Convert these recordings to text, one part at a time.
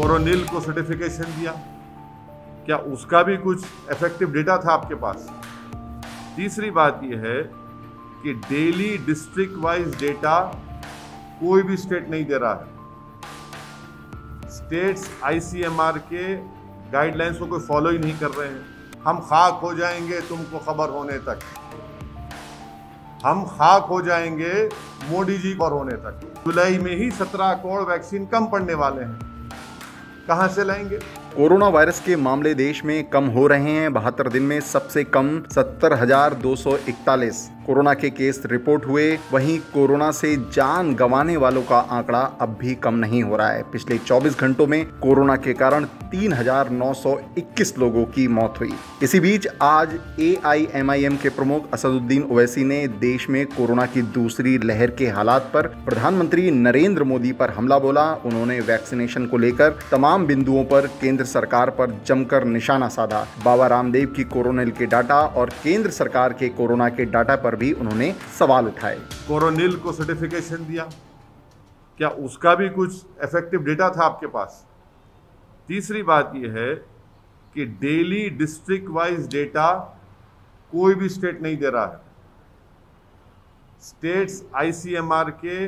कोरोनिल को सर्टिफिकेशन दिया, क्या उसका भी कुछ इफेक्टिव डेटा था आपके पास? तीसरी बात यह है कि डेली डिस्ट्रिक्ट वाइज डेटा कोई भी स्टेट नहीं दे रहा है। स्टेट्स आईसीएमआर के गाइडलाइंस को कोई फॉलो ही नहीं कर रहे हैं। हम खाक हो जाएंगे तुमको खबर होने तक, हम खाक हो जाएंगे मोदी जी खबर होने तक। जुलाई में ही 17 करोड़ वैक्सीन कम पड़ने वाले हैं, कहां से लाएंगे? कोरोना वायरस के मामले देश में कम हो रहे हैं। 72 दिन में सबसे कम 70,241 कोरोना के केस रिपोर्ट हुए। वहीं कोरोना से जान गंवाने वालों का आंकड़ा अब भी कम नहीं हो रहा है। पिछले 24 घंटों में कोरोना के कारण 3,921 लोगों की मौत हुई। इसी बीच आज AIMIM के प्रमुख असदुद्दीन ओवैसी ने देश में कोरोना की दूसरी लहर के हालात पर प्रधानमंत्री नरेंद्र मोदी पर हमला बोला। उन्होंने वैक्सीनेशन को लेकर तमाम बिंदुओं पर केंद्र सरकार पर जमकर निशाना साधा। बाबा रामदेव की कोरोनिल के डाटा और केंद्र सरकार के कोरोना के डाटा पर भी उन्होंने सवाल उठाए। कोरोनिल को सर्टिफिकेशन दिया, क्या उसका भी कुछ इफेक्टिव डेटा था आपके पास? तीसरी बात यह है कि डेली डिस्ट्रिक्ट वाइज डेटा कोई भी स्टेट नहीं दे रहा है। स्टेट्स आईसीएमआर के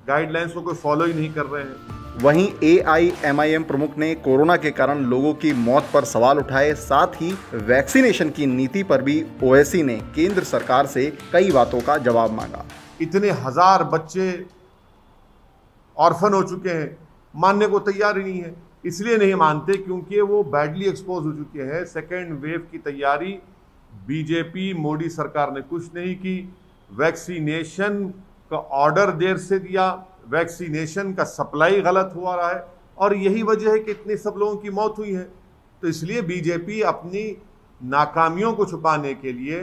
गाइडलाइंस को कोई फॉलो ही नहीं कर रहे हैं। वहीं AIMIM प्रमुख ने कोरोना के कारण लोगों की मौत पर सवाल उठाए। साथ ही वैक्सीनेशन की नीति पर भी ओवैसी ने केंद्र सरकार से कई बातों का जवाब मांगा। इतने हजार बच्चे ऑर्फन हो चुके हैं, मानने को तैयार ही नहीं है। इसलिए नहीं मानते क्योंकि वो बैडली एक्सपोज हो चुके हैं। सेकेंड वेव की तैयारी बीजेपी मोदी सरकार ने कुछ नहीं की। वैक्सीनेशन का ऑर्डर देर से दिया, वैक्सीनेशन का सप्लाई गलत हुआ रहा है और यही वजह है कि इतने सब लोगों की मौत हुई है। तो इसलिए बीजेपी अपनी नाकामियों को छुपाने के लिए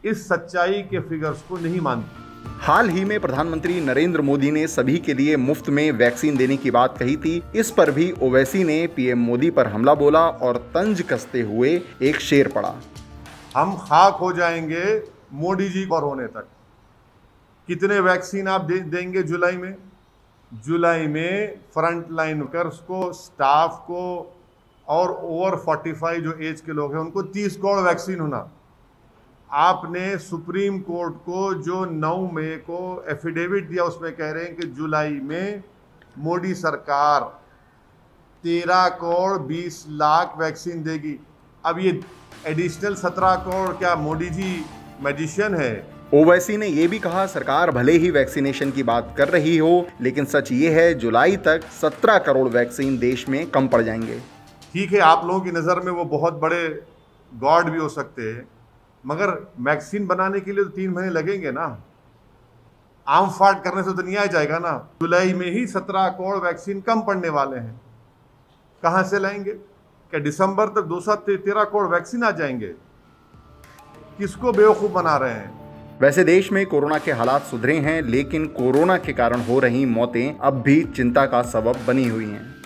इस सच्चाई के फिगर्स को नहीं मानती। हाल ही में प्रधानमंत्री नरेंद्र मोदी ने सभी के लिए मुफ्त में वैक्सीन देने की बात कही थी। इस पर भी ओवैसी ने पीएम मोदी पर हमला बोला और तंज कसते हुए एक शेर पढ़ा। हम खाक हो जाएंगे मोदी जी पर होने तक। कितने वैक्सीन आप देंगे जुलाई में? जुलाई में फ्रंट लाइन वर्कर्स को, स्टाफ को और ओवर 45 जो एज के लोग हैं उनको 30 करोड़ वैक्सीन होना। आपने सुप्रीम कोर्ट को जो 9 मई को एफिडेविट दिया उसमें कह रहे हैं कि जुलाई में मोदी सरकार 13 करोड़ 20 लाख वैक्सीन देगी। अब ये एडिशनल 17 करोड़ क्या मोदी जी मैजिशियन है? ओवैसी ने यह भी कहा सरकार भले ही वैक्सीनेशन की बात कर रही हो, लेकिन सच ये है जुलाई तक 17 करोड़ वैक्सीन देश में कम पड़ जाएंगे। ठीक है, आप लोगों की नज़र में वो बहुत बड़े गॉड भी हो सकते हैं, मगर वैक्सीन बनाने के लिए तो 3 महीने लगेंगे ना। आम फाट करने से तो नहीं आ जाएगा ना। जुलाई में ही 17 करोड़ वैक्सीन कम पड़ने वाले हैं, कहाँ से लाएंगे? क्या दिसंबर तक 213 करोड़ वैक्सीन आ जाएंगे? किसको बेवकूफ़ बना रहे हैं? वैसे देश में कोरोना के हालात सुधरे हैं, लेकिन कोरोना के कारण हो रही मौतें अब भी चिंता का सबब बनी हुई हैं।